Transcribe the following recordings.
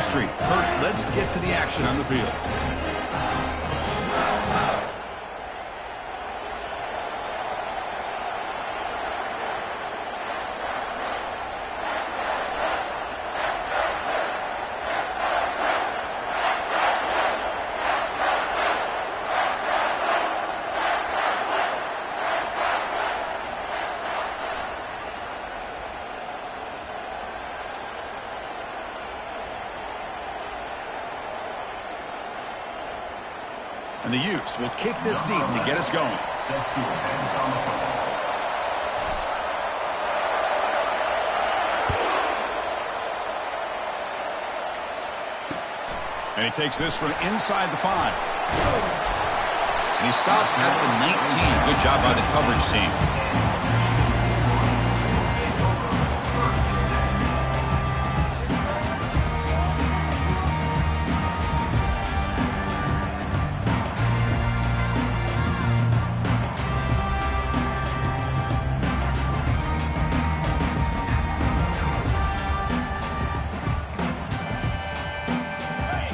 touchdown streak. Kurt, let's get to the action on the field. And the Utes will kick this deep to get us going. And he takes this from inside the 5. And he stopped at the 19. Good job by the coverage team.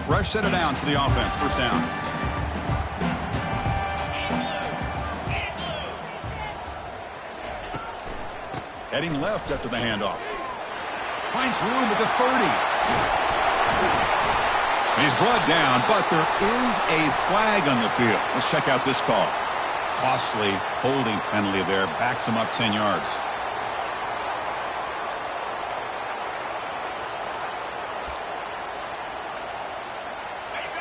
Fresh set of downs for the offense. First down. Heading left after the handoff. Finds room at the 30. He's brought down, but there is a flag on the field. Let's check out this call. Costly holding penalty there. Backs him up 10 yards.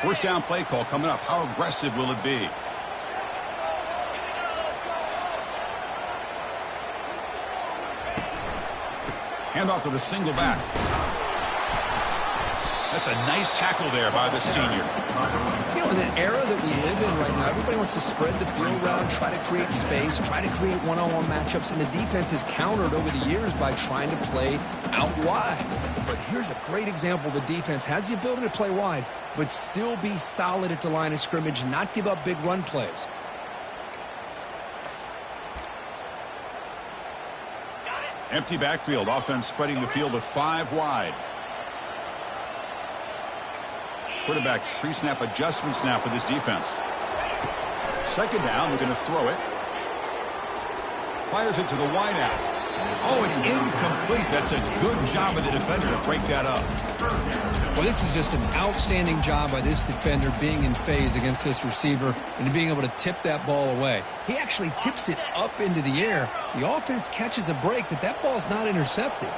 First down play call coming up. How aggressive will it be? Hand off to the single back. That's a nice tackle there by the senior. You know, in the era that we live in right now, everybody wants to spread the field around, try to create space, try to create one-on-one matchups, and the defense has countered over the years by trying to play out wide. But here's a great example. The defense has the ability to play wide, but still be solid at the line of scrimmage, not give up big run plays. Empty backfield. Offense spreading the field with 5 wide. Quarterback pre-snap adjustments now for this defense. Second down. We're going to throw it. Fires it to the wide out. Oh, it's incomplete. That's a good job of the defender to break that up. Well, this is just an outstanding job by this defender being in phase against this receiver and being able to tip that ball away. He actually tips it up into the air. The offense catches a break that ball's not intercepted.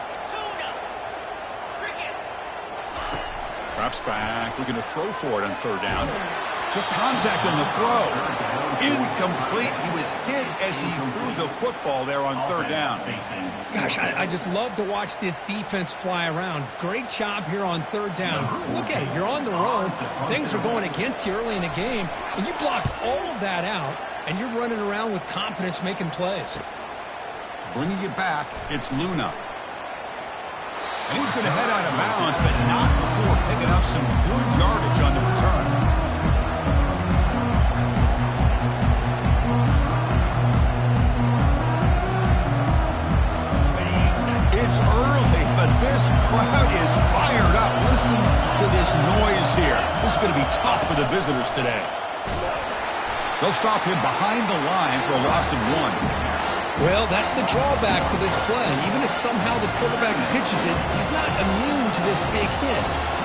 Drops back, looking to throw for it on third down. Took contact on the throw. Incomplete. He was hit as he threw the football there on third down. Gosh, I just love to watch this defense fly around. Great job here on third down. Look at it. You're on the road. Things are going against you early in the game, and you block all of that out, and you're running around with confidence making plays. Bringing it back, it's Luna. And he's going to head out of bounds, but not before picking up some good yardage on the return. It's early, but this crowd is fired up. Listen to this noise here. This is going to be tough for the visitors today. They'll stop him behind the line for a loss of 1. Well, that's the drawback to this play. Even if somehow the quarterback pitches it, he's not immune to this big hit.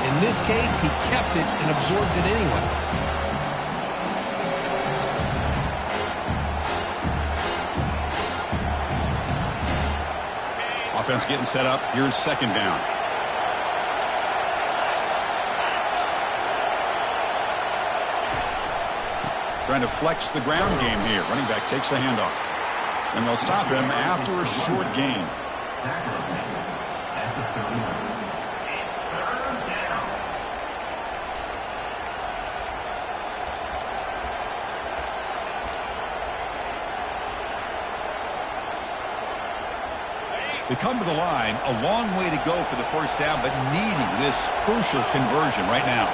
In this case, he kept it and absorbed it anyway. Offense getting set up. Here's second down. Trying to flex the ground game here. Running back takes the handoff. And they'll stop him after a short gain. They come to the line, a long way to go for the first down, but needing this crucial conversion right now.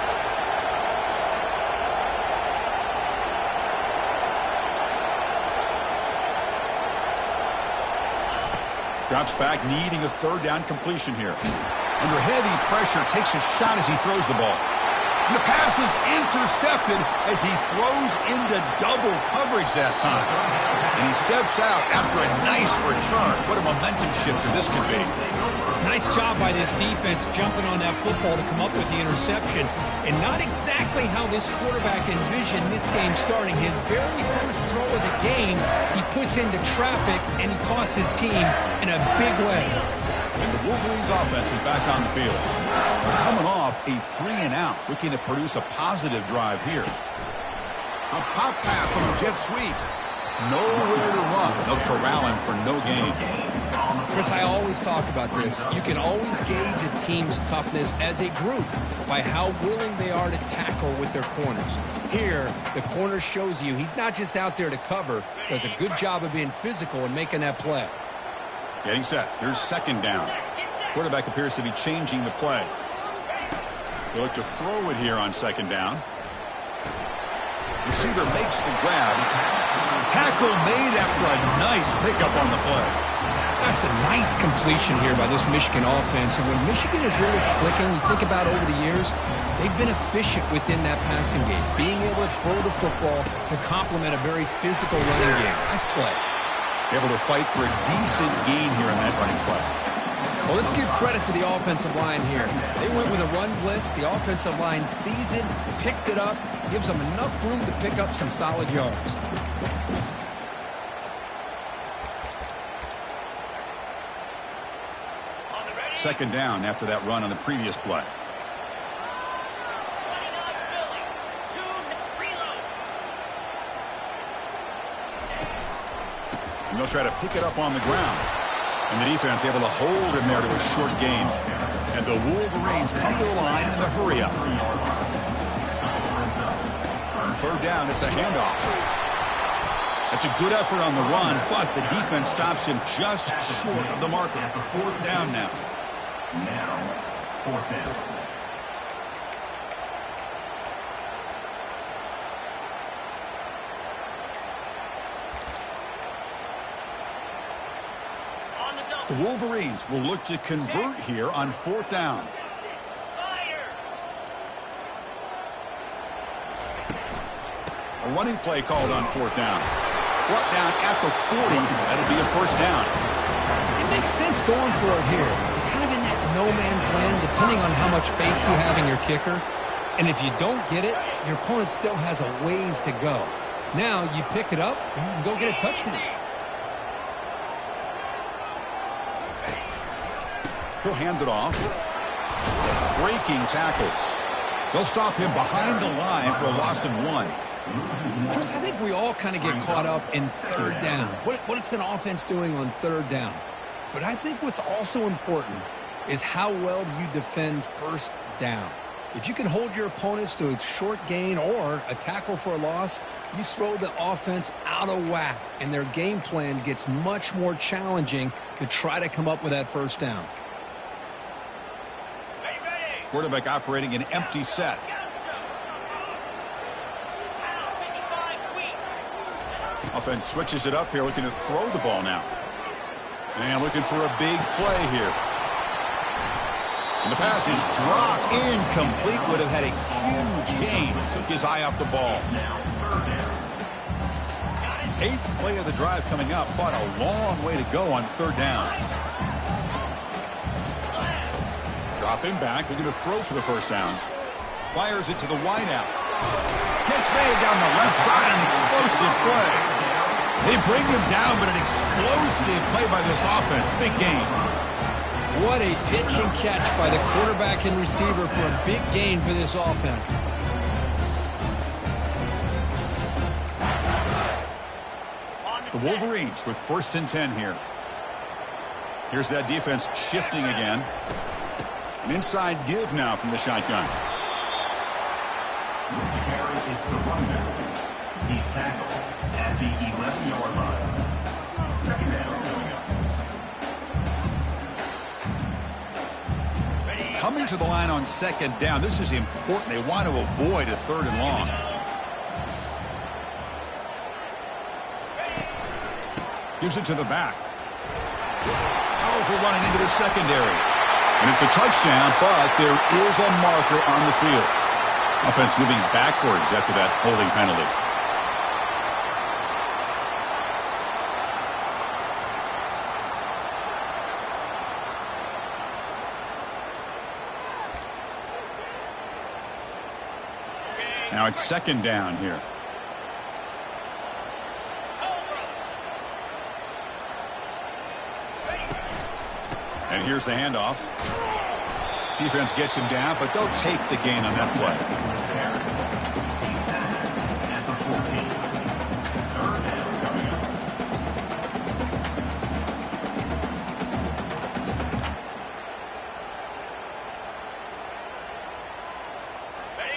Drops back, needing a third down completion here. Under heavy pressure, takes a shot as he throws the ball. And the pass is intercepted as he throws into double coverage that time. And he steps out after a nice return. What a momentum shifter this could be. Nice job by this defense jumping on that football to come up with the interception. And not exactly how this quarterback envisioned this game starting. His very first throw of the game, he puts into traffic, and he costs his team in a big way. And the Wolverines offense is back on the field. They're coming off a 3-and-out, looking to produce a positive drive here. A pop pass on the jet sweep. Nowhere to run. They'll corral him for no gain. Chris, I always talk about this. You can always gauge a team's toughness as a group by how willing they are to tackle with their corners. Here, the corner shows you he's not just out there to cover, does a good job of being physical and making that play. Getting set. Here's second down. Quarterback appears to be changing the play. They look to throw it here on second down. Receiver makes the grab. Tackle made after a nice pickup on the play. That's a nice completion here by this Michigan offense. And when Michigan is really clicking, you think about over the years, they've been efficient within that passing game. Being able to throw the football to complement a very physical running game. Nice play. Able to fight for a decent gain here in that running play. Well, let's give credit to the offensive line here. They went with a run blitz. The offensive line sees it, picks it up, gives them enough room to pick up some solid yards. Second down after that run on the previous play. And they'll try to pick it up on the ground. And the defense able to hold him there to a short gain. And the Wolverines come to the line in the hurry up. On third down, it's a handoff. That's a good effort on the run, but the defense stops him just short of the marker. Fourth down now. Fourth down. The Wolverines will look to convert here on fourth down. A running play called on fourth down. Brought down after 40. That'll be a first down. It makes sense going for it here. You're kind of in that no man's land, depending on how much faith you have in your kicker. And if you don't get it, your opponent still has a ways to go. Now you pick it up, and you can go get a touchdown. He'll hand it off. Breaking tackles. They'll stop him behind the line for a loss of 1. Chris, I think we all kind of get caught up in third down. What's an offense doing on third down? But I think what's also important is how well you defend first down. If you can hold your opponents to a short gain or a tackle for a loss, you throw the offense out of whack, and their game plan gets much more challenging to try to come up with that first down. Quarterback operating an empty set. Offense switches it up here, looking to throw the ball now. And looking for a big play here. And the pass is dropped incomplete. Would have had a huge gain. Took his eye off the ball. 8th play of the drive coming up, but a long way to go on third down. Dropping back, looking to throw for the first down. Fires it to the wideout. Catch made down the left side, an explosive play. They bring him down, but an explosive play by this offense. Big gain. What a pitch and catch by the quarterback and receiver for a big gain for this offense. The Wolverines with 1st and 10 here. Here's that defense shifting again. An inside give now from the shotgun. He's tackled at the 11-yard line. Second down coming up. Coming to the line on second down. This is important. They want to avoid a 3rd and long. Gives it to the back. Powerful running into the secondary. And it's a touchdown, but there is a marker on the field. Offense moving backwards after that holding penalty. Now it's second down here. And here's the handoff. Defense gets him down, but they'll take the gain on that play. At the 14. Third down coming up.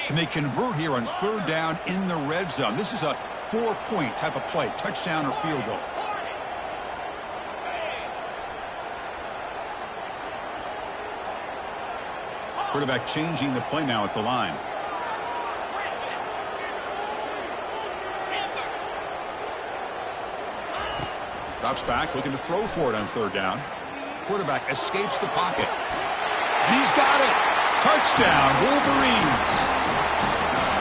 And they convert here on third down in the red zone. This is a 4-point type of play, touchdown or field goal. Quarterback changing the play now at the line. Drops back, looking to throw for it on third down. Quarterback escapes the pocket. And he's got it! Touchdown, Wolverines!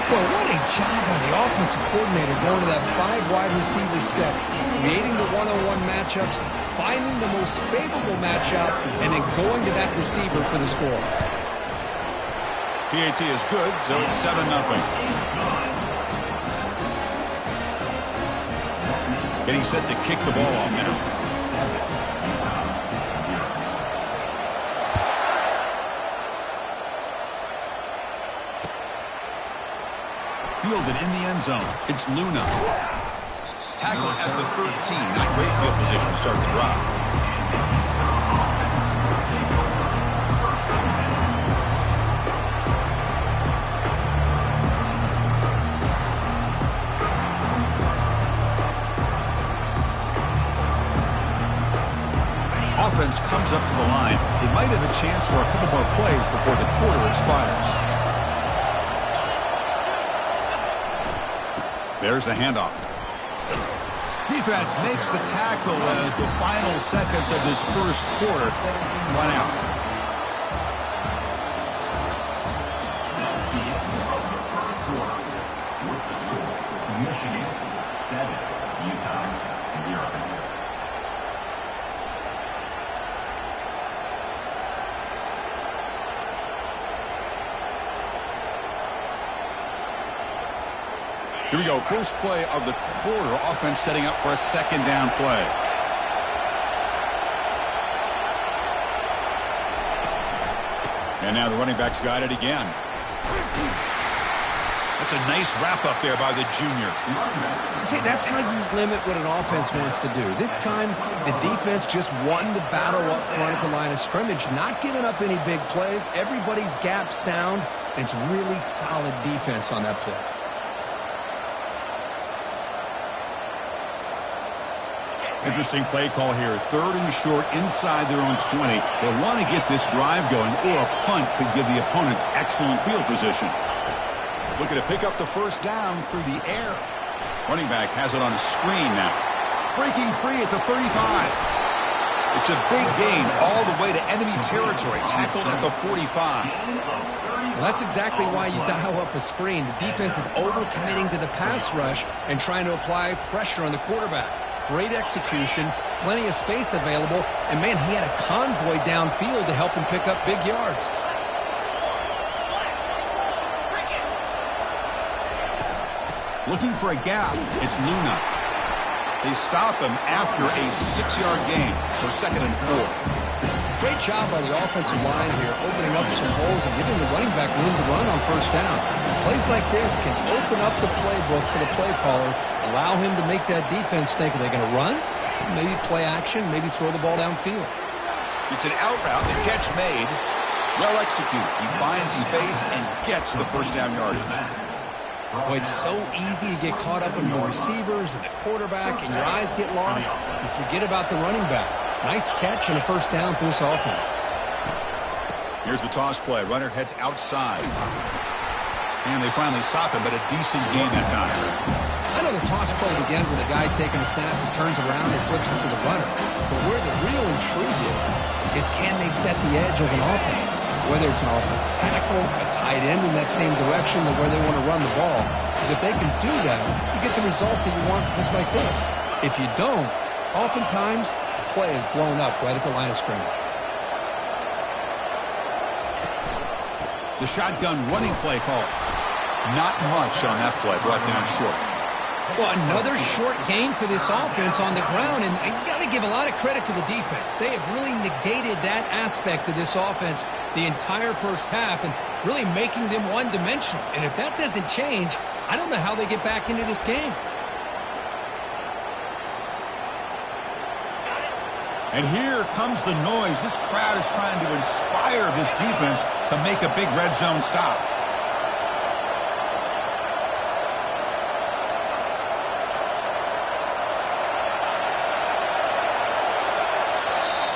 Well, what a job by the offensive coordinator going to that 5-wide receiver set, creating the one-on-one matchups, finding the most favorable matchup, and then going to that receiver for the score. PAT is good, so it's 7-0. Getting set to kick the ball off now. Fielded in the end zone. It's Luna. Tackle at the 13. Not great field position to start the drive. Offense comes up to the line. They might have a chance for a couple more plays before the quarter expires. There's the handoff. Defense makes the tackle as the final seconds of this first quarter run out. Michigan 7, Utah 0. Here we go. First play of the quarter. Offense setting up for a second down play. And now the running back's got it again. That's a nice wrap up there by the junior. See, that's how you limit what an offense wants to do. This time, the defense just won the battle up front at the line of scrimmage, not giving up any big plays. Everybody's gap sound, and it's really solid defense on that play. Interesting play call here. Third and short inside their own 20. They want to get this drive going, or a punt could give the opponents excellent field position. Looking to pick up the first down through the air. Running back has it on a screen now. Breaking free at the 35. It's a big gain all the way to enemy territory. Tackled at the 45. Well, that's exactly why you dial up a screen. The defense is overcommitting to the pass rush and trying to apply pressure on the quarterback. Great execution, plenty of space available, and man, he had a convoy downfield to help him pick up big yards. Looking for a gap. It's Luna. They stop him after a 6-yard gain, so 2nd and 4. Great job by the offensive line here, opening up some holes and giving the running back room to run on first down. Plays like this can open up the playbook for the play caller, allow him to make that defense think, are they going to run? Maybe play action, maybe throw the ball downfield. It's an out route, the catch made. Well executed. He finds space and gets the first down yardage. Boy, it's so easy to get caught up in the receivers and the quarterback, and your eyes get lost. You forget about the running back. Nice catch and a first down for this offense. Here's the toss play. Runner heads outside. And they finally stop him, but a decent gain that time. I know the toss play begins with a guy taking a snap and turns around and flips it to the runner. But where the real intrigue is, is can they set the edge as an offense? Whether it's an offensive tackle, a tight end in that same direction to where they want to run the ball. Because if they can do that, you get the result that you want just like this. If you don't, oftentimes, the play is blown up right at the line of scrimmage. The shotgun running play call. Not much on that play, brought down short. Well, another short game for this offense on the ground, and you got to give a lot of credit to the defense. They have really negated that aspect of this offense the entire first half and really making them one-dimensional. And if that doesn't change, I don't know how they get back into this game. And here comes the noise. This crowd is trying to inspire this defense to make a big red zone stop.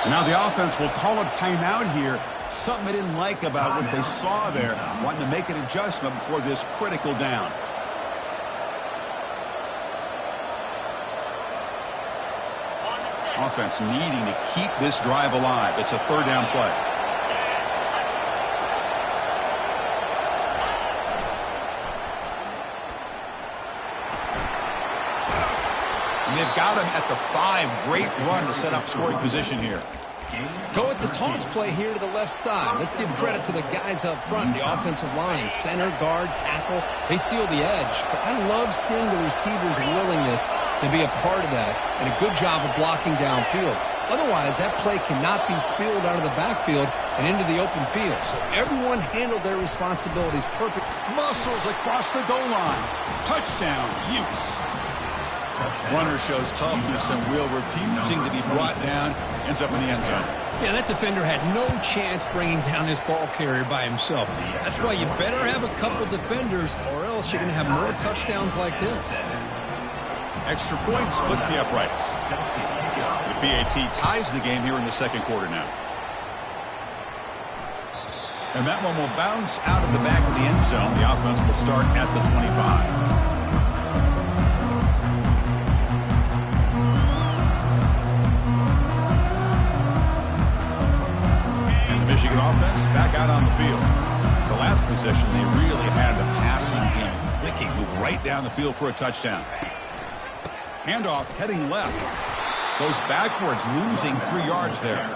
Now the offense will call a timeout here. Something they didn't like about what they saw there. Wanting to make an adjustment before this critical down. Offense needing to keep this drive alive. It's a third down play. And they've got him at the 5. Great run to set up scoring position here. Go with the toss play here to the left side. Let's give credit to the guys up front, the offensive line, center, guard, tackle. They seal the edge. But I love seeing the receivers' willingness to be a part of that and a good job of blocking downfield. Otherwise, that play cannot be spilled out of the backfield and into the open field. So everyone handled their responsibilities perfect. Muscles across the goal line. Touchdown, Utes. Runner shows toughness and will, refusing to be brought down. Ends up in the end zone. Yeah, that defender had no chance bringing down this ball carrier by himself. That's why you better have a couple defenders, or else you're going to have more touchdowns like this. Extra point splits the uprights. The PAT ties the game here in the second quarter now. And that one will bounce out of the back of the end zone. The offense will start at the 25. Michigan offense back out on the field. The last possession, they really had the passing game clicking, move right down the field for a touchdown. Handoff heading left. Goes backwards, losing 3 yards there.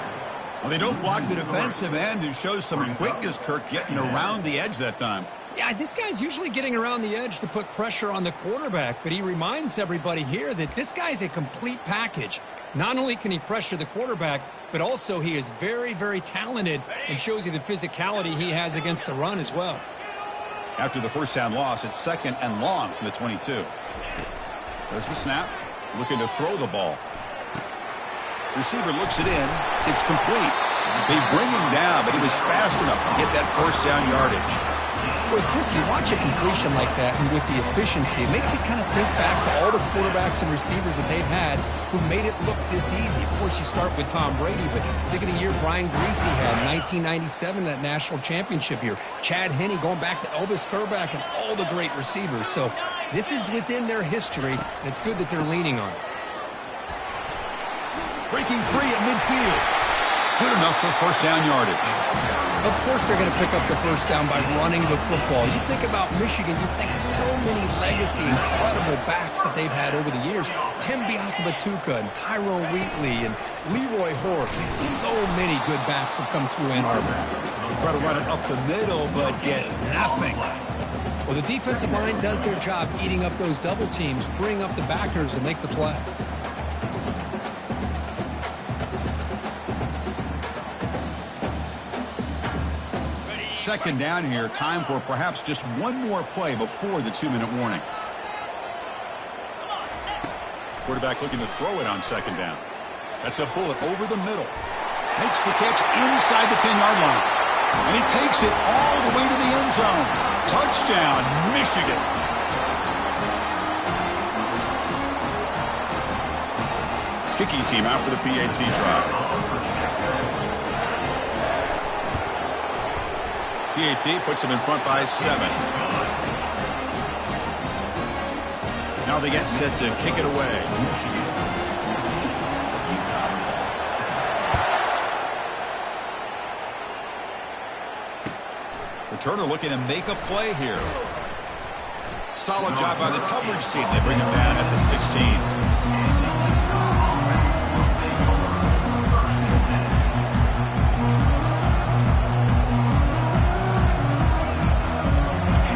Well, they don't block the defensive end and shows some quickness, Kirk, getting around the edge that time. Yeah, this guy's usually getting around the edge to put pressure on the quarterback, but he reminds everybody here that this guy's a complete package. Not only can he pressure the quarterback, but also he is very, very talented and shows you the physicality he has against the run as well. After the first down loss, it's 2nd and long from the 22. There's the snap, looking to throw the ball. Receiver looks it in. It's complete. They bring him down, but he was fast enough to get that first down yardage. Boy, Chris, you watch a completion like that, and with the efficiency, it makes you kind of think back to all the quarterbacks and receivers that they've had who made it look this easy. Of course, you start with Tom Brady, but think of the year Brian Greasy had in 1997, that national championship year. Chad Henne going back to Elvis Grbac and all the great receivers. So this is within their history, and it's good that they're leaning on it. Breaking free at midfield. Good enough for first down yardage. Of course they're going to pick up the first down by running the football. You think about Michigan, you think so many legacy, incredible backs that they've had over the years. Tim Biakabatuka and Tyrone Wheatley and Leroy Hoare. Man, so many good backs have come through Ann Arbor. Try to run it up the middle, but get nothing. Well, the defensive line does their job eating up those double teams, freeing up the backers to make the play. Second down here. Time for perhaps just one more play before the 2-minute warning. Quarterback looking to throw it on second down. That's a bullet over the middle. Makes the catch inside the 10-yard line. And he takes it all the way to the end zone. Touchdown, Michigan. Kicking team out for the PAT try. PAT puts them in front by 7. Now they get set to kick it away. 2 Turner looking to make a play here. Solid job by the coverage team. They bring him down at the 16.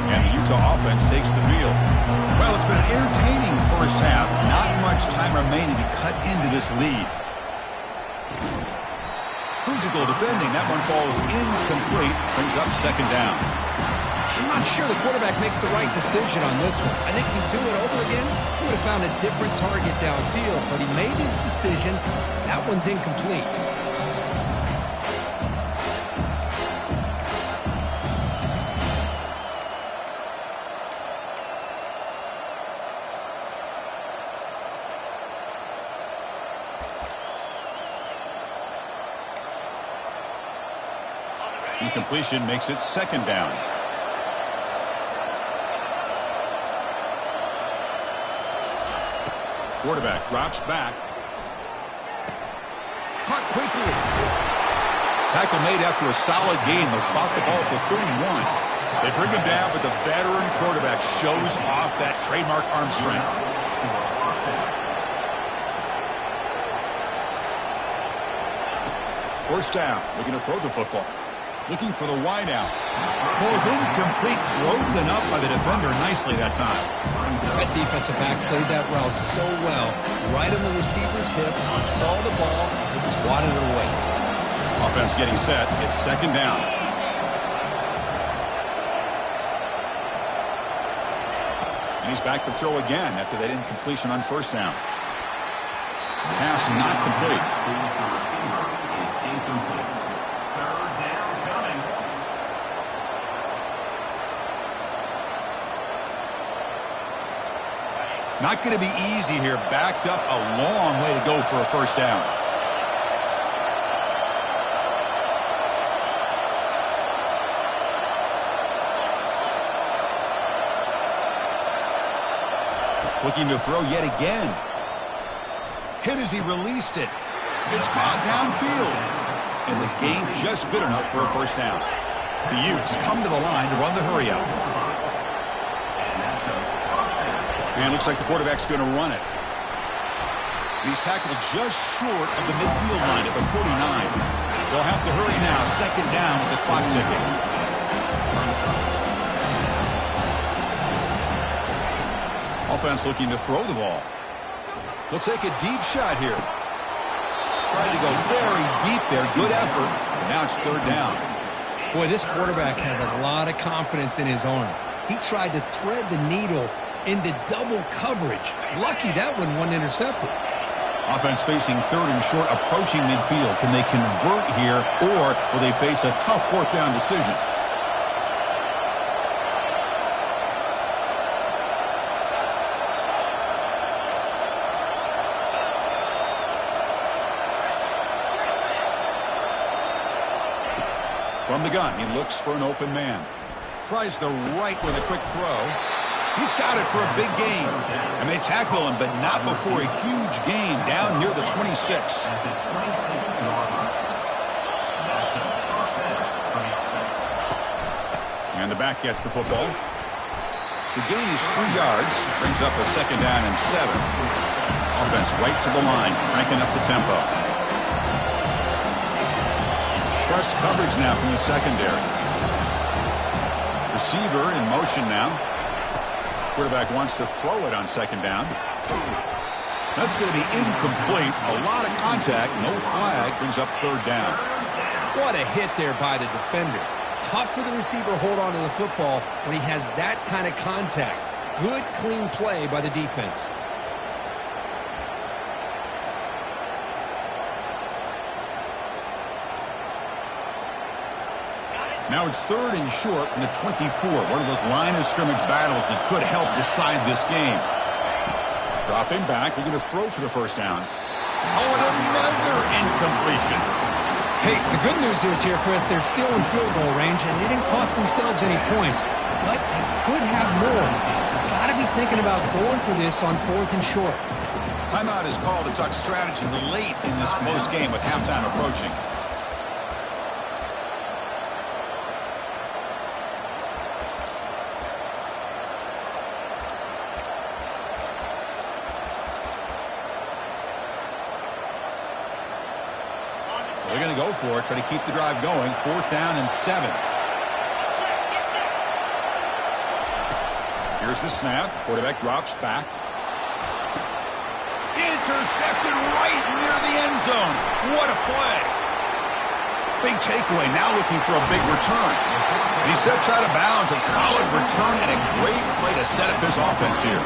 And the Utah offense takes the field. Well, it's been an entertaining first half. Not much time remaining to cut into this lead. Physical defending. That one falls incomplete. Brings up second down. I'm not sure the quarterback makes the right decision on this one. I think if he'd do it over again, he would have found a different target downfield. But he made his decision. That one's incomplete. Incompletion makes it second down. Quarterback drops back. Caught quickly. Tackle made after a solid gain. They'll spot the ball at the 31. They bring him down, but the veteran quarterback shows off that trademark arm strength. First down. Looking to throw the football. Looking for the wideout. Ball's incomplete. Broken up by the defender nicely that time. That defensive back played that route so well. Right on the receiver's hip. He saw the ball. Just swatted it away. Offense getting set. It's second down. And he's back to throw again after that incompletion on first down. Pass not complete. The receiver is incomplete. Third down coming. Not going to be easy here. Backed up a long way to go for a first down. Looking to throw yet again. Hit as he released it. It's caught downfield. And the gain just good enough for a first down. The Utes come to the line to run the hurry up. And looks like the quarterback's going to run it. He's tackled just short of the midfield line at the 49. They'll have to hurry now. Second down with the clock ticking. Offense looking to throw the ball. They'll take a deep shot here. Tried to go very deep there. Good effort. Now it's third down. Boy, this quarterback has a lot of confidence in his arm. He tried to thread the needle into double coverage. Lucky that one wasn't intercepted. Offense facing third and short, approaching midfield. Can they convert here, or will they face a tough fourth down decision? From the gun, he looks for an open man. Tries the right with a quick throw. He's got it for a big gain. And they tackle him, but not before a huge gain down near the 26. And the back gets the football. The gain is 3 yards. Brings up a second down and 7. Offense right to the line, cranking up the tempo. Press coverage now from the secondary. Receiver in motion now. Quarterback wants to throw it on second down. That's going to be incomplete. A lot of contact. No flag. Brings up third down. What a hit there by the defender. Tough for the receiver to hold on to the football when he has that kind of contact. Good, clean play by the defense. Now it's third and short in the 24. One of those line of scrimmage battles that could help decide this game. Dropping back. They're going to throw for the first down. Oh, and another incompletion. Hey, the good news is here, Chris, they're still in field goal range, and they didn't cost themselves any points. But they could have more. Got to be thinking about going for this on fourth and short. Timeout is called to talk strategy late in this close game with halftime approaching. to go for it, try to keep the drive going. 4th down and 7. Here's the snap. Quarterback drops back. Intercepted right near the end zone. What a play. Big takeaway, now looking for a big return. And he steps out of bounds. A solid return and a great play to set up his offense here.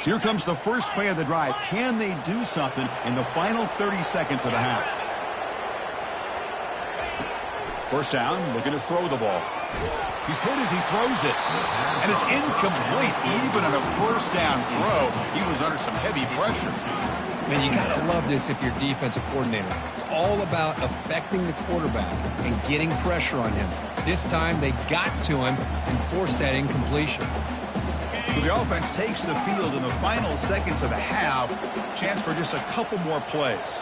Here comes the first play of the drive. Can they do something in the final 30 seconds of the half? First down, looking to throw the ball. He's hit as he throws it. And it's incomplete. Even on a first down throw, he was under some heavy pressure. Man, you got to love this if you're defensive coordinator. It's all about affecting the quarterback and getting pressure on him. This time, they got to him and forced that incompletion. So the offense takes the field in the final seconds of the half. Chance for just a couple more plays.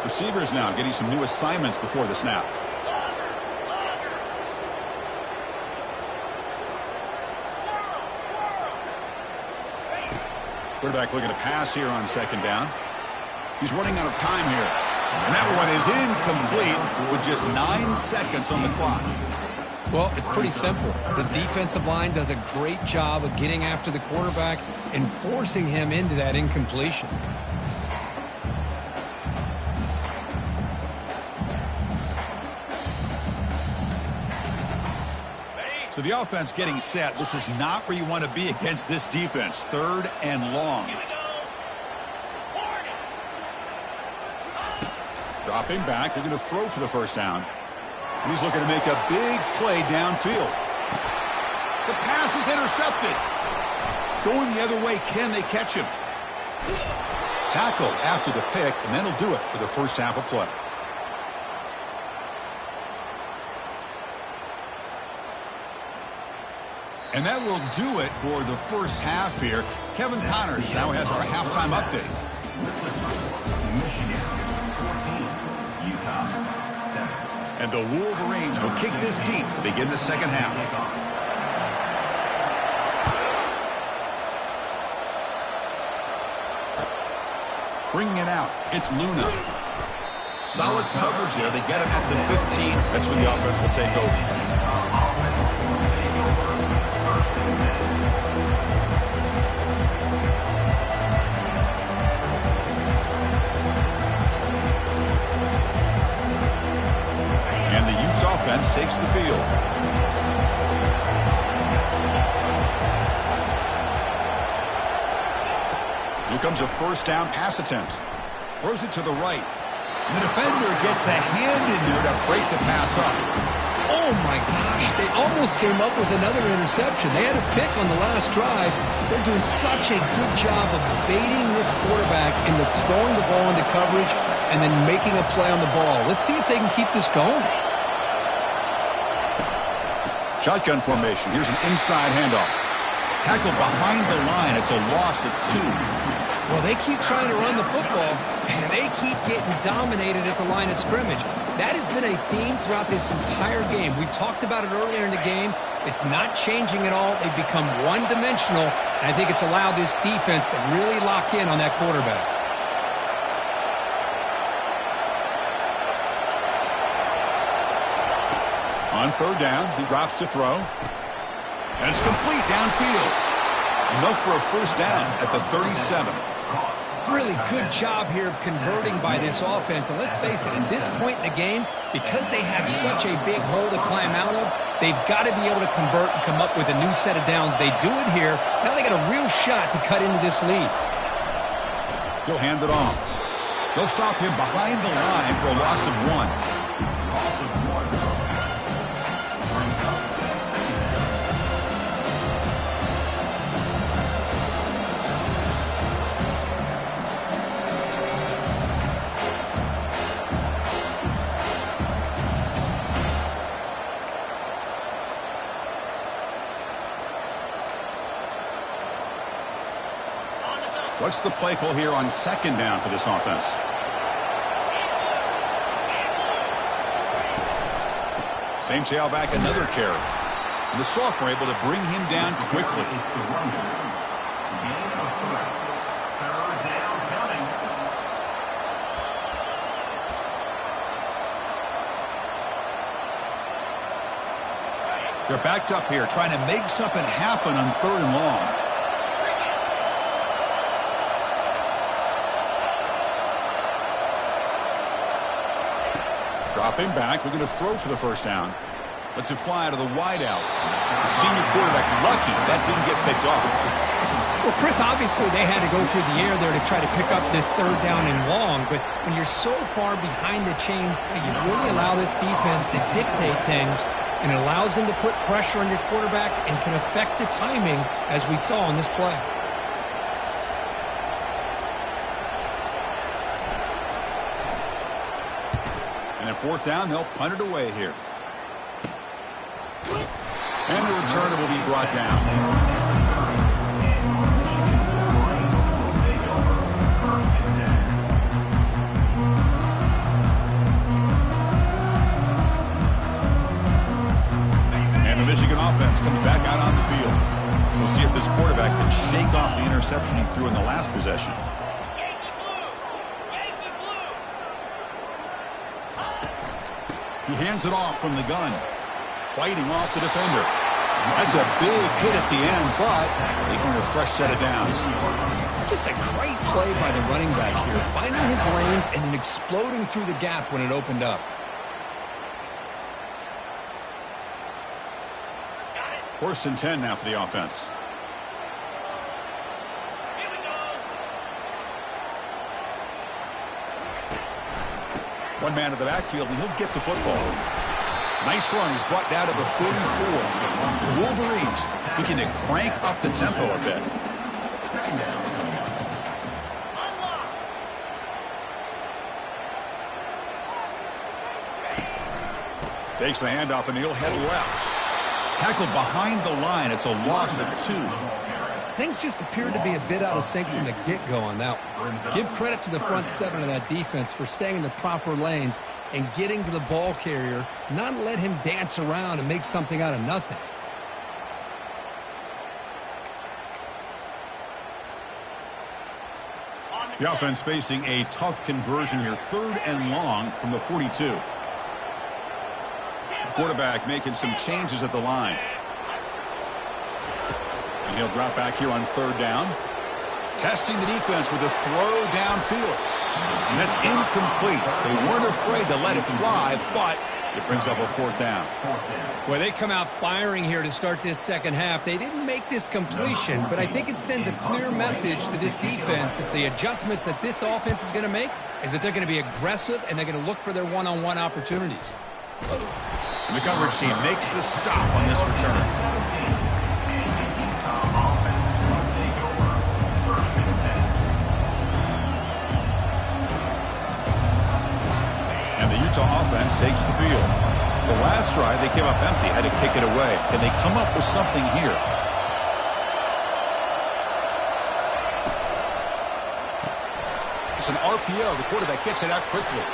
Receivers now getting some new assignments before the snap. Quarterback looking to pass here on 2nd down. He's running out of time here. And that one is incomplete with just 9 seconds on the clock. Well, it's pretty simple. The defensive line does a great job of getting after the quarterback and forcing him into that incompletion. So the offense getting set. This is not where you want to be against this defense. 3rd and long. Dropping back. They're going to throw for the first down. And he's looking to make a big play downfield. The pass is intercepted. Going the other way, can they catch him? Tackle after the pick, and then he'll do it for the first half of play. And that will do it for the first half here. Kevin Connors now has our halftime update. Michigan 14, Utah 7. And the Wolverines will kick this deep to begin the second half. Bringing it out, it's Luna. Solid coverage there. They get him at the 15. That's when the offense will take over. Offense takes the field. Here comes a first down pass attempt. Throws it to the right. The defender gets a hand in there to break the pass up. Oh, my gosh. They almost came up with another interception. They had a pick on the last drive. They're doing such a good job of baiting this quarterback into throwing the ball into coverage and then making a play on the ball. Let's see if they can keep this going. Shotgun formation. Here's an inside handoff. Tackled behind the line. It's a loss of 2. Well, they keep trying to run the football, and they keep getting dominated at the line of scrimmage. That has been a theme throughout this entire game. We've talked about it earlier in the game. It's not changing at all. They've become one-dimensional, and I think it's allowed this defense to really lock in on that quarterback. On 3rd down, he drops to throw. And it's complete downfield. Enough for a first down at the 37. Really good job here of converting by this offense. And let's face it, at this point in the game, because they have such a big hole to climb out of, they've got to be able to convert and come up with a new set of downs. They do it here. Now they got a real shot to cut into this lead. He'll hand it off. They'll stop him behind the line for a loss of 1. What's the play call here on second down for this offense? Same tailback, another carry. And the sophomore able to bring him down quickly. They're backed up here, trying to make something happen on 3rd and long. Dropping back, we're going to throw for the first down. Lets it fly out of the wideout. The senior quarterback lucky that didn't get picked off. Well, Chris, obviously they had to go through the air there to try to pick up this 3rd down and long, but when you're so far behind the chains, you really allow this defense to dictate things, and it allows them to put pressure on your quarterback and can affect the timing, as we saw in this play. And at 4th down, they'll punt it away here. And the returner will be brought down. Michigan offense comes back out on the field. We'll see if this quarterback can shake off the interception he threw in the last possession. He hands it off from the gun, fighting off the defender. That's a big hit at the end, but they earn a fresh set of downs. Just a great play by the running back here, finding his lanes and then exploding through the gap when it opened up. 1st and 10 now for the offense. One man to the backfield, and he'll get the football. Nice run. He's brought down to the 44. The Wolverines looking to crank up the tempo a bit. Takes the handoff, and he'll head left. Tackled behind the line. It's a loss of 2. Things just appeared to be a bit out of sync from the get-go on that one. Give credit to the front 7 of that defense for staying in the proper lanes and getting to the ball carrier, not let him dance around and make something out of nothing. The offense facing a tough conversion here. 3rd and long from the 42. Quarterback making some changes at the line. And he'll drop back here on 3rd down. Testing the defense with a throw downfield. And that's incomplete. They weren't afraid to let it fly, but it brings up a 4th down. Well, they come out firing here to start this second half. They didn't make this completion, but I think it sends a clear message to this defense that the adjustments that this offense is going to make is that they're going to be aggressive and they're going to look for their one-on-one opportunities. And the coverage team makes the stop on this return. And the Utah offense takes the field. The last drive, they came up empty, had to kick it away. Can they come up with something here? It's an RPO. The quarterback gets it out quickly.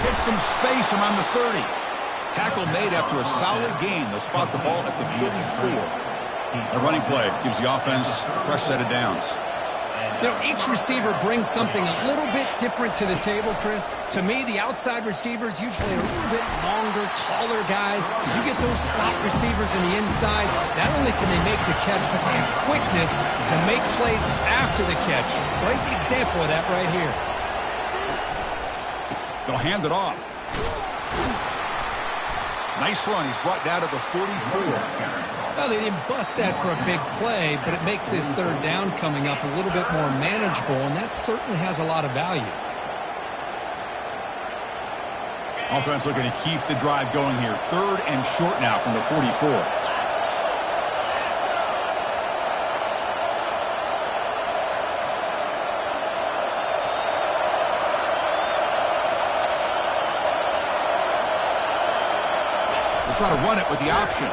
Gets some space around the 30. Tackle made after a solid gain. They'll spot the ball at the 34. A running play gives the offense a fresh set of downs. You know, each receiver brings something a little bit different to the table, Chris. To me, the outside receivers usually are a little bit longer, taller guys. You get those slot receivers in the inside, not only can they make the catch, but they have quickness to make plays after the catch. Great example of that right here. They'll hand it off. Nice run. He's brought down to the 44. Well, they didn't bust that for a big play, but it makes this 3rd down coming up a little bit more manageable, and that certainly has a lot of value. Offense looking to keep the drive going here. 3rd and short now from the 44. Try to run it with the option.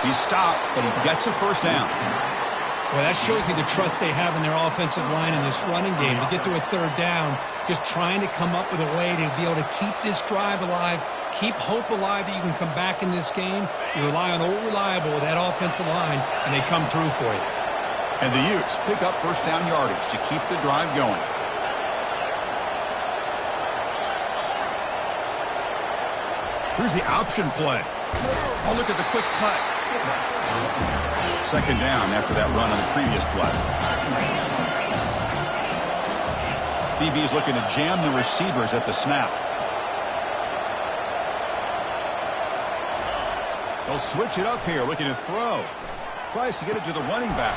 He's stopped, but he gets a 1st down. Well, that shows you the trust they have in their offensive line in this running game. To get to a third down, just trying to come up with a way to be able to keep this drive alive, keep hope alive that you can come back in this game. You rely on Old Reliable with that offensive line, and they come through for you. And the Utes pick up first down yardage to keep the drive going. Here's the option play. Oh, look at the quick cut. Second down after that run on the previous play. BB is looking to jam the receivers at the snap. They'll switch it up here, looking to throw. Tries to get it to the running back.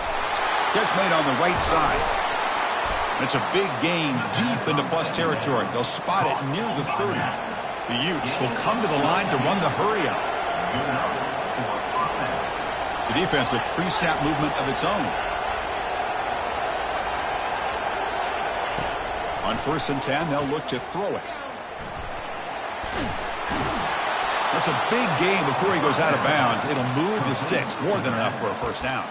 Catch made on the right side. It's a big gain deep into plus territory. They'll spot it near the 30. The Utes will come to the line to run the hurry up. The defense with pre-snap movement of its own. On 1st and 10, they'll look to throw it. That's a big gain before he goes out of bounds. It'll move the sticks, more than enough for a first down.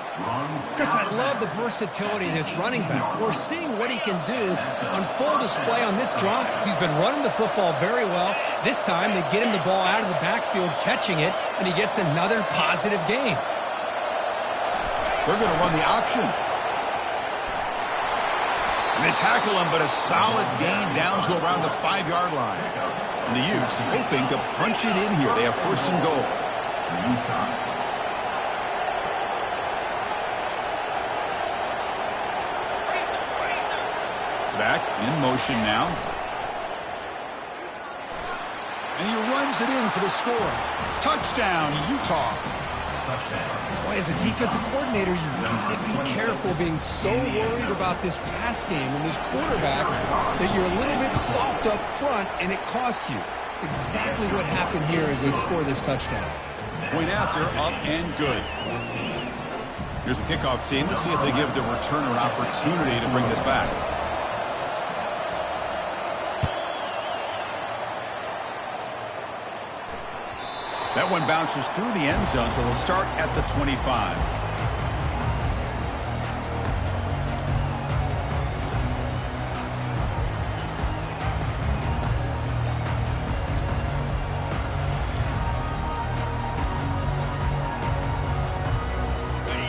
Chris, I love the versatility of this running back. We're seeing what he can do on full display on this drive. He's been running the football very well. This time, they get him the ball out of the backfield, catching it, and he gets another positive gain. They're going to run the option. And they tackle him, but a solid gain down to around the 5-yard line. And the Utes hoping to punch it in here. They have first and goal. Back in motion now. And he runs it in for the score. Touchdown, Utah. Boy, as a defensive coordinator, you've got to be careful being so worried about this pass game and this quarterback that you're a little bit soft up front and it costs you. It's exactly what happened here as they score this touchdown. Point after, up and good. Here's the kickoff team. Let's see if they give the returner an opportunity to bring this back. That one bounces through the end zone, so they'll start at the 25.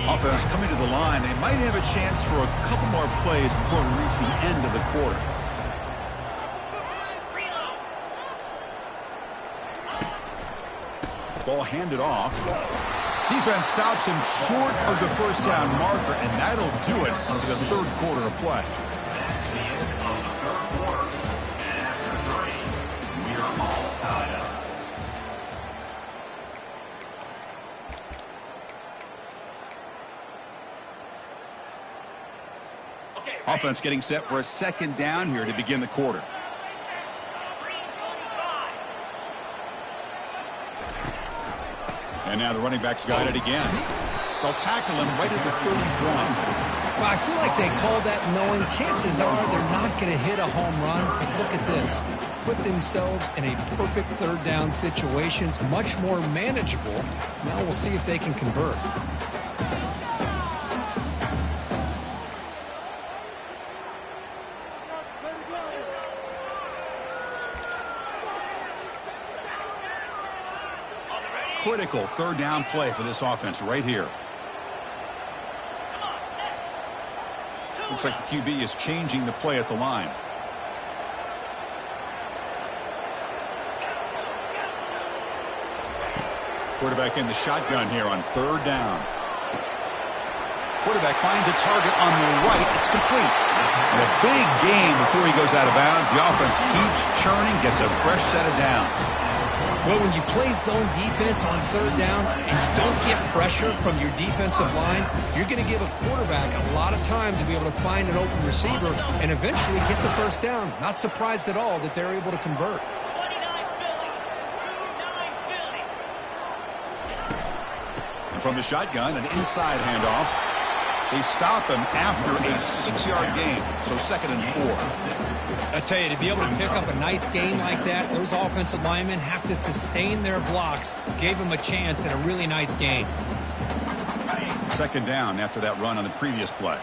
Offense coming to the line. They might have a chance for a couple more plays before we reach the end of the quarter. Ball handed off. Defense stops him short of the first down marker, and that'll do it for the third quarter of play. The end of the third quarter. And after 3, we are all tied up. Offense getting set for a second down here to begin the quarter. And now the running back's got it again. They'll tackle him right at the 31. Well, I feel like they called that knowing chances are they're not going to hit a home run. But look at this. Put themselves in a perfect third down situation. It's much more manageable. Now we'll see if they can convert. Critical third down play for this offense right here. Looks like the QB is changing the play at the line. Quarterback in the shotgun here on third down. Quarterback finds a target on the right. It's complete. And a big gain before he goes out of bounds. The offense keeps churning, gets a fresh set of downs. Well, when you play zone defense on third down and you don't get pressure from your defensive line, you're going to give a quarterback a lot of time to be able to find an open receiver and eventually get the first down. Not surprised at all that they're able to convert. And from the shotgun, an inside handoff. They stop him after a 6-yard gain, so 2nd and 4. I tell you, to be able to pick up a nice gain like that, those offensive linemen have to sustain their blocks. Gave him a chance and a really nice gain. second down after that run on the previous play.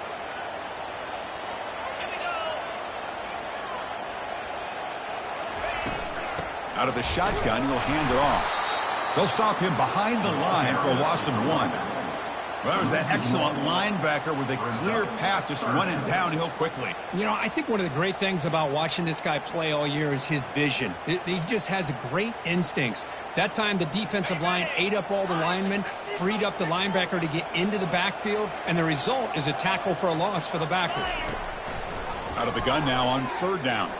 Out of the shotgun, he'll hand it off. They'll stop him behind the line for a loss of 1. Well, that was that excellent linebacker with a clear path just running downhill quickly. You know, I think one of the great things about watching this guy play all year is his vision. He just has great instincts. That time, the defensive line ate up all the linemen, freed up the linebacker to get into the backfield, and the result is a tackle for a loss for the backer. Out of the gun now on third down.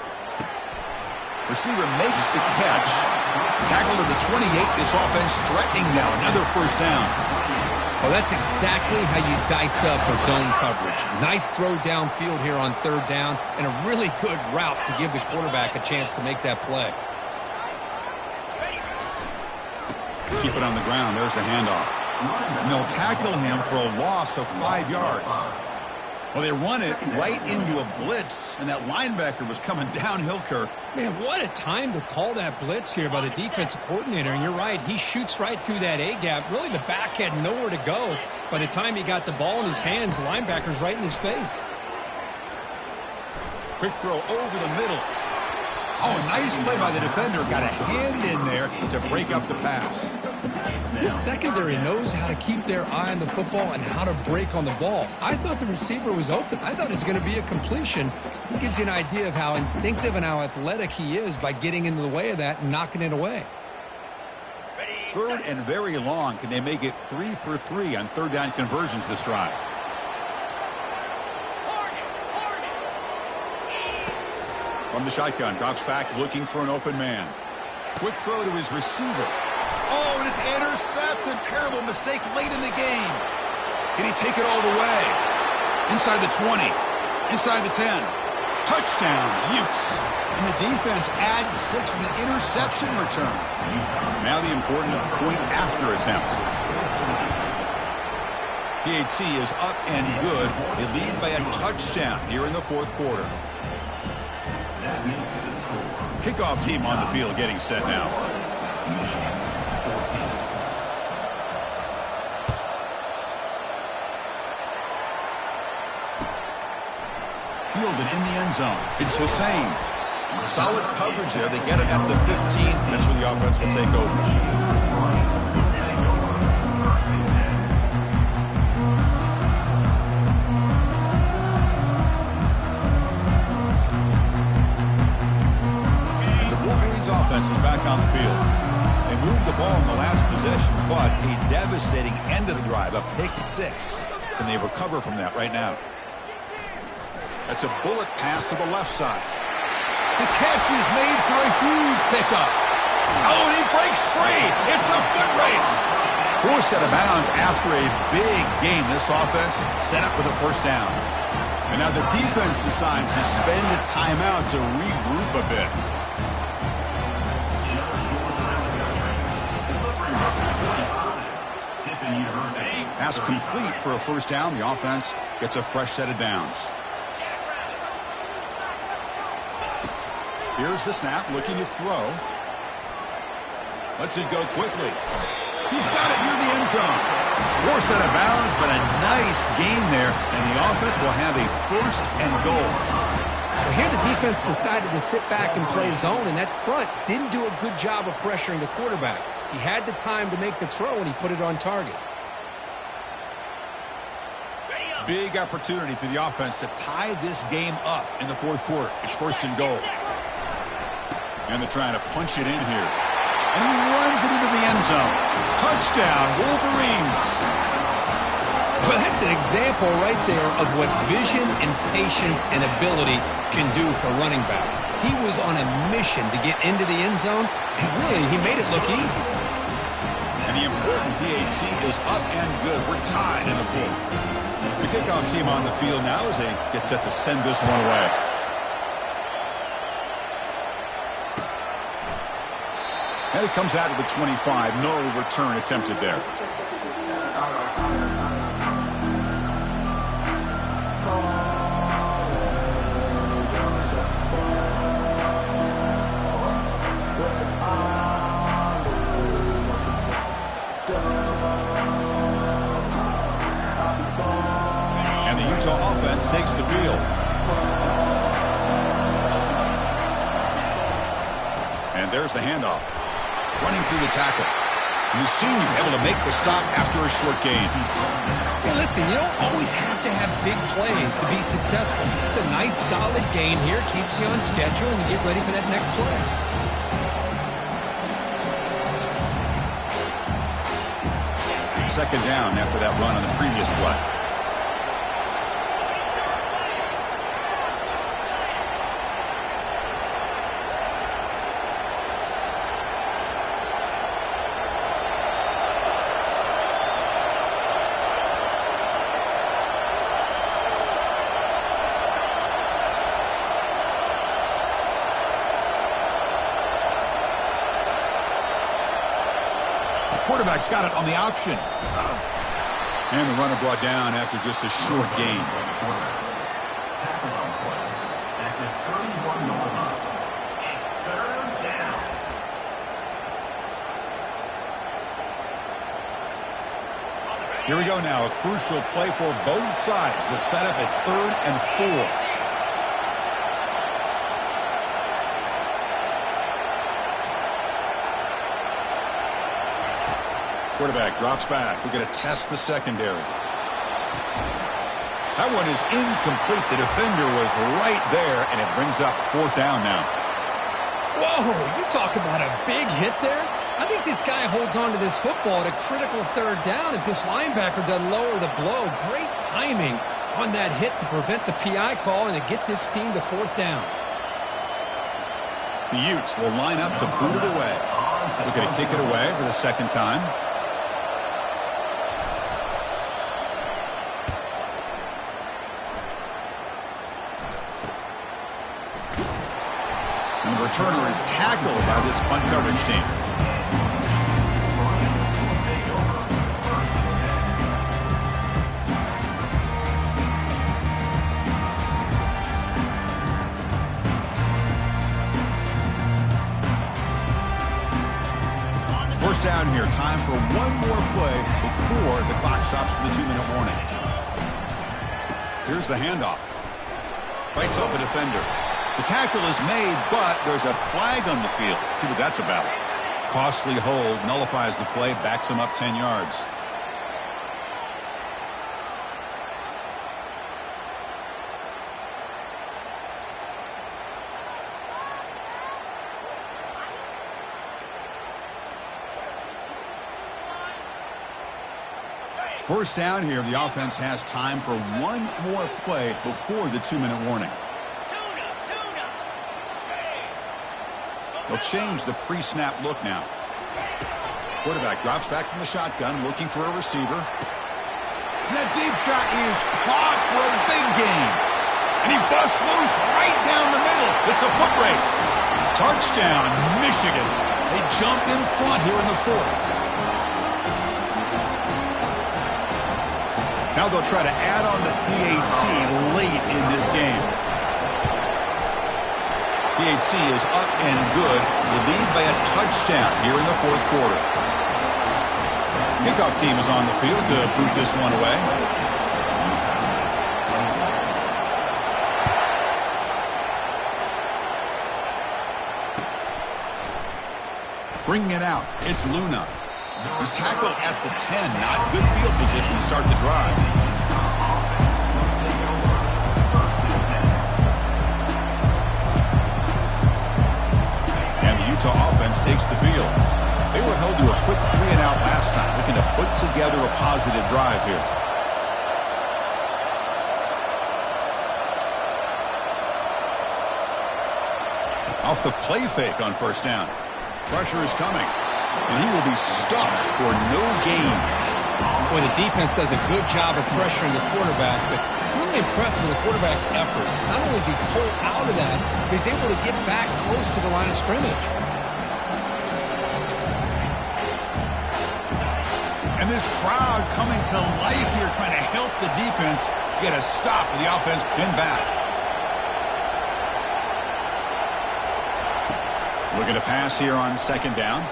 Receiver makes the catch. Tackle to the 28. This offense threatening now. Another first down. Well, that's exactly how you dice up a zone coverage. Nice throw downfield here on third down, and a really good route to give the quarterback a chance to make that play. Keep it on the ground. There's the handoff. And they'll tackle him for a loss of 5 yards. Well, they run it right into a blitz, and that linebacker was coming downhill, Kirk. Man, what a time to call that blitz here by the defensive coordinator. And you're right, he shoots right through that A-gap. Really, the back had nowhere to go. By the time he got the ball in his hands, the linebacker's right in his face. Quick throw over the middle. Oh, nice play by the defender. Got a hand in there to break up the pass. This secondary knows how to keep their eye on the football and how to break on the ball. I thought the receiver was open. I thought it was going to be a completion. It gives you an idea of how instinctive and how athletic he is by getting into the way of that and knocking it away. Third and very long. Can they make it 3 for 3 on third down conversions this drive? From the shotgun, drops back looking for an open man. Quick throw to his receiver. Oh, and it's intercepted. Terrible mistake late in the game. Can he take it all the way? Inside the 20. Inside the 10. Touchdown, Utes. And the defense adds 6 from the interception return. Now the important point after attempt. PAT is up and good. They lead by a touchdown here in the fourth quarter. Kickoff team on the field getting set now. Fielded in the end zone. It's Hussein. Solid coverage there. They get it at the 15. That's where the offense will take over. Offense is back on the field. They moved the ball in the last possession, but a devastating end of the drive, a pick 6. Can they recover from that right now? That's a bullet pass to the left side. The catch is made for a huge pickup. Oh, and he breaks free. It's a foot race. Forced out of bounds after a big game. This offense set up for the first down. And now the defense decides to spend the timeout to regroup a bit. Pass complete for a first down. The offense gets a fresh set of downs. Here's the snap, looking to throw. Lets it go quickly. He's got it near the end zone. Forced out of bounds, but a nice gain there, and the offense will have a first and goal. Well, here the defense decided to sit back and play zone, and that front didn't do a good job of pressuring the quarterback. He had the time to make the throw, and he put it on target. Big opportunity for the offense to tie this game up in the fourth quarter. It's first and goal. And they're trying to punch it in here. And he runs it into the end zone. Touchdown, Wolverines. Well, that's an example right there of what vision and patience and ability can do for a running back. He was on a mission to get into the end zone, and really, he made it look easy. And the important PAT is up and good. We're tied in the fourth. The kickoff team on the field now as they get set to send this one away. And it comes out of the 25. No return attempted there. takes the field. And there's the handoff. Running through the tackle. And the senior able to make the stop after a short gain. Hey, listen, you don't always have to have big plays to be successful. It's a nice, solid game here. Keeps you on schedule, and you get ready for that next play. Second down after that run on the previous play. Quarterback's got it on the option. And the runner brought down after just a short gain. Here we go now. A crucial play for both sides. The setup at 3rd and 4. Quarterback drops back. We're going to test the secondary. That one is incomplete. The defender was right there, and it brings up 4th down now. Whoa, you talk about a big hit there. I think this guy holds on to this football at a critical 3rd down if this linebacker doesn't lower the blow. Great timing on that hit to prevent the PI call and to get this team to 4th down. The Utes will line up to boot it away. We're going to kick it away for the second time. And the returner is tackled by this punt coverage team. First down here. Time for one more play before the clock stops for the 2-minute warning. Here's the handoff. Fights off a defender. The tackle is made, but there's a flag on the field. Let's see what that's about. Costly hold, nullifies the play, backs him up 10 yards. First down here, the offense has time for one more play before the 2-minute warning. They'll change the pre-snap look now. Quarterback drops back from the shotgun, looking for a receiver. And that deep shot is caught for a big gain. And he busts loose right down the middle. It's a foot race. Touchdown, Michigan. They jump in front here in the 4th. Now they'll try to add on the PAT late in this game. PAT is up and good. They lead by a touchdown here in the 4th quarter. Kickoff team is on the field to boot this one away. Bringing it out, it's Luna. He's tackled at the 10. Not good field position to start the drive. And the Utah offense takes the field. They were held to a quick 3-and-out last time, looking to put together a positive drive here. Off the play fake on first down. Pressure is coming. And he will be stuffed for no gain. Boy, the defense does a good job of pressuring the quarterback, but really impressed with the quarterback's effort. Not only is he pulled out of that, but he's able to get back close to the line of scrimmage. And this crowd coming to life here, trying to help the defense get a stop with the offense pinned back. Looking to pass here on second down.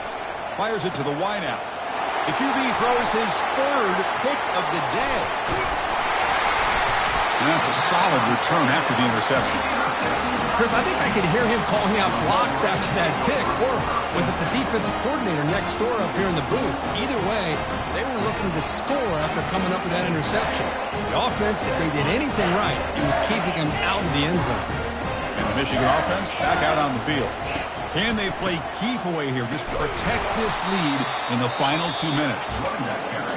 Fires it to the wideout. The QB throws his 3rd pick of the day. And that's a solid return after the interception. Chris, I think I could hear him calling out blocks after that pick, or was it the defensive coordinator next door up here in the booth? Either way, they were looking to score after coming up with that interception. The offense, if they did anything right, it was keeping them out of the end zone. And the Michigan offense back out on the field. Can they play keep away here? Just protect this lead in the final 2 minutes.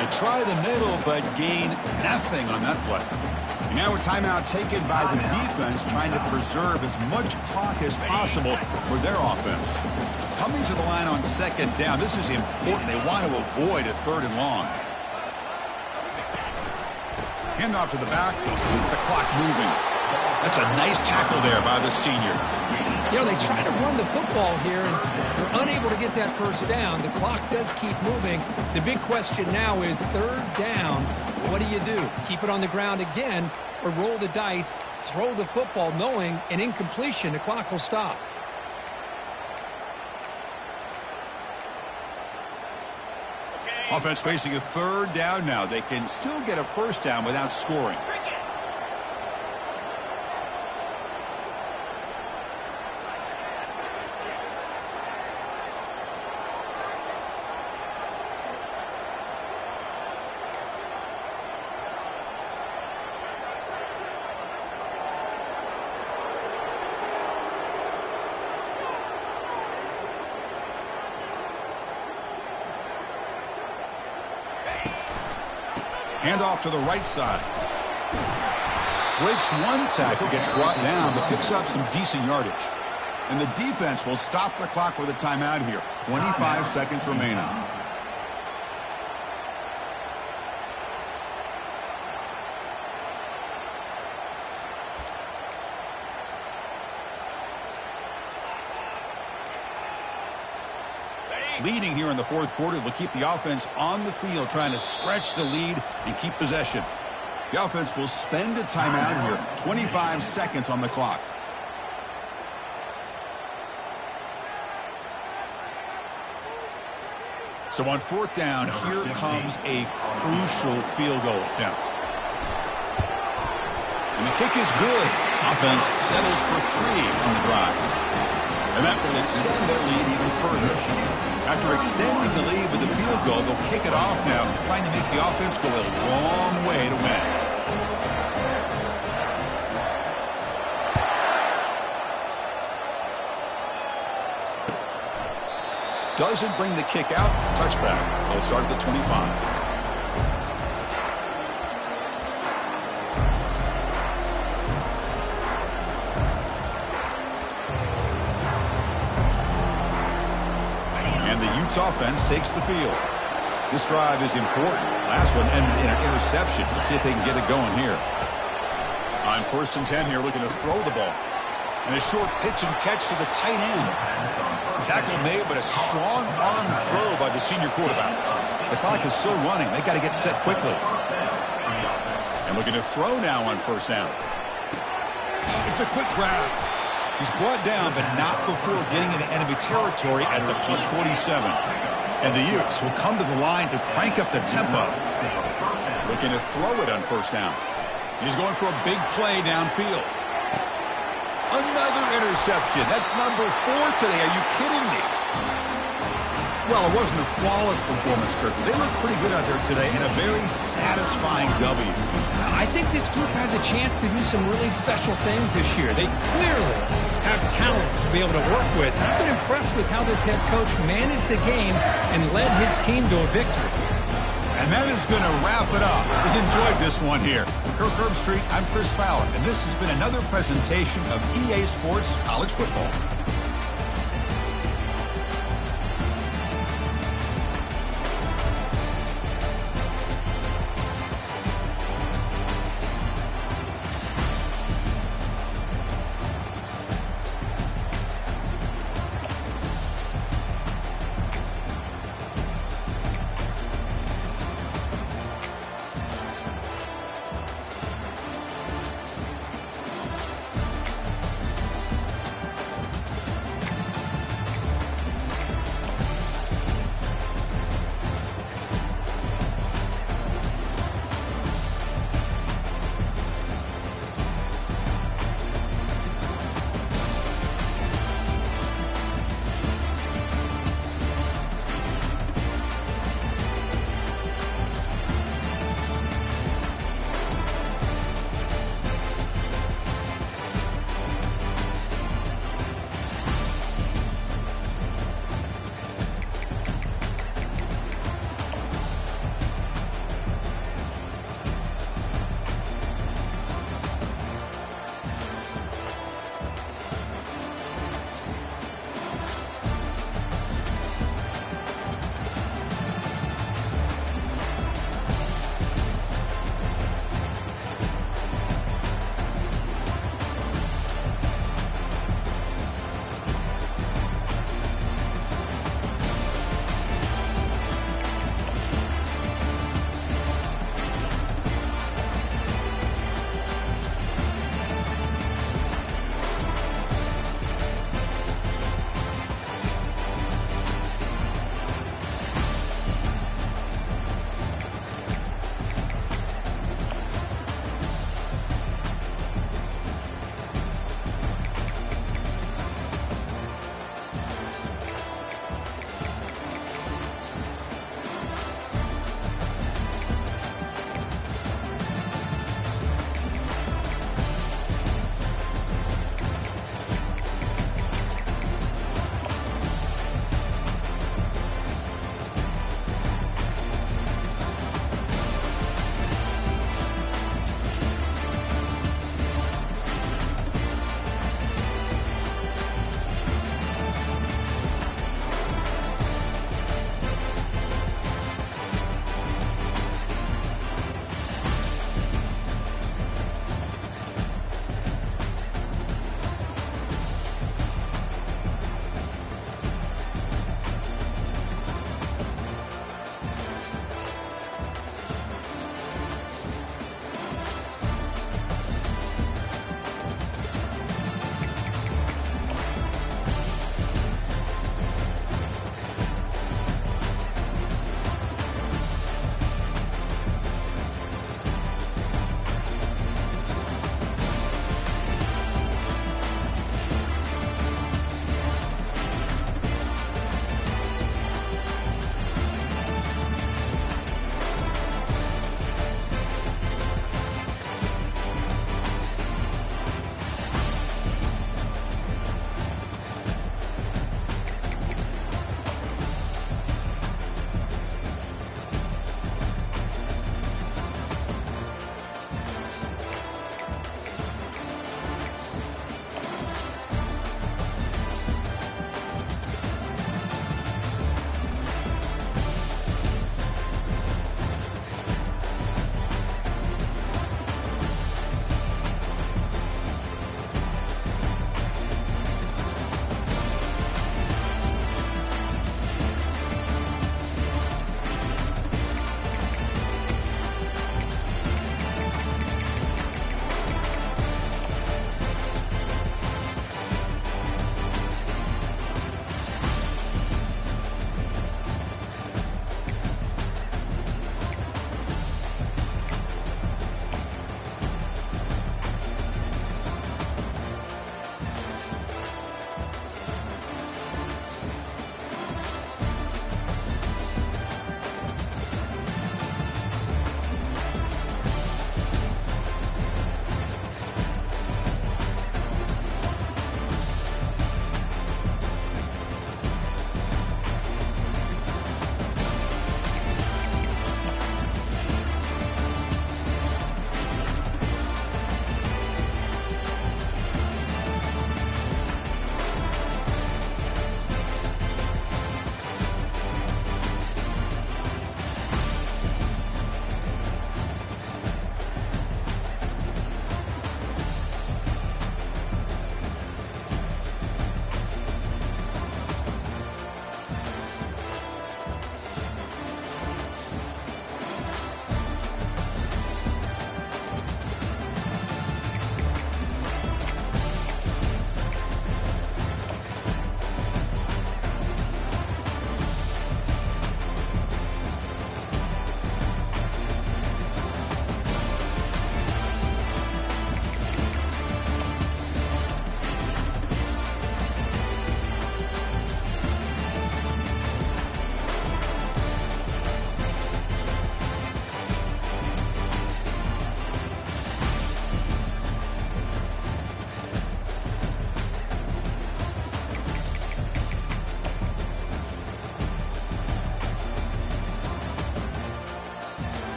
They try the middle, but gain nothing on that play. And now a timeout taken by the defense, trying to preserve as much clock as possible for their offense. Coming to the line on second down, this is important. They want to avoid a 3rd and long. Handoff to the back, keep the clock moving. That's a nice tackle there by the senior. You know, they try to run the football here, and they're unable to get that first down. The clock does keep moving. The big question now is 3rd down. What do? Keep it on the ground again, or roll the dice, throw the football, knowing an incompletion, the clock will stop. Offense facing a 3rd down now. They can still get a first down without scoring. Handoff to the right side. Breaks one tackle, gets brought down, but picks up some decent yardage. And the defense will stop the clock with a timeout here. 25 seconds remaining. Leading here in the 4th quarter will keep the offense on the field, trying to stretch the lead and keep possession. The offense will spend a timeout here. 25 seconds on the clock. So on 4th down, here comes a crucial field goal attempt. And the kick is good. Offense settles for 3 on the drive. And that will extend their lead even further. After extending the lead with a field goal, they'll kick it off now, trying to make the offense go a long way to win. Doesn't bring the kick out. Touchback. They'll start at the 25. Offense takes the field. This drive is important. Last one ended in an interception. Let's see if they can get it going here. On 1st and 10 here, looking to throw the ball. And a short pitch and catch to the tight end. Tackle made, but a strong arm throw by the senior quarterback. The clock is still running. They got to get set quickly. And looking to throw now on 1st down. It's a quick grab. He's brought down, but not before getting into enemy territory at the +47. And the Utes will come to the line to crank up the tempo. Looking to throw it on 1st down. He's going for a big play downfield. Another interception. That's number 4 today. Are you kidding me? Well, it wasn't a flawless performance, Kirk. They look pretty good out there today in a very satisfying W. I think this group has a chance to do some really special things this year. They clearly have talent to be able to work with. I've been impressed with how this head coach managed the game and led his team to a victory. And that is going to wrap it up. We've enjoyed this one here. For Kirk Herbstreit, I'm Chris Fowler, and this has been another presentation of EA Sports College Football.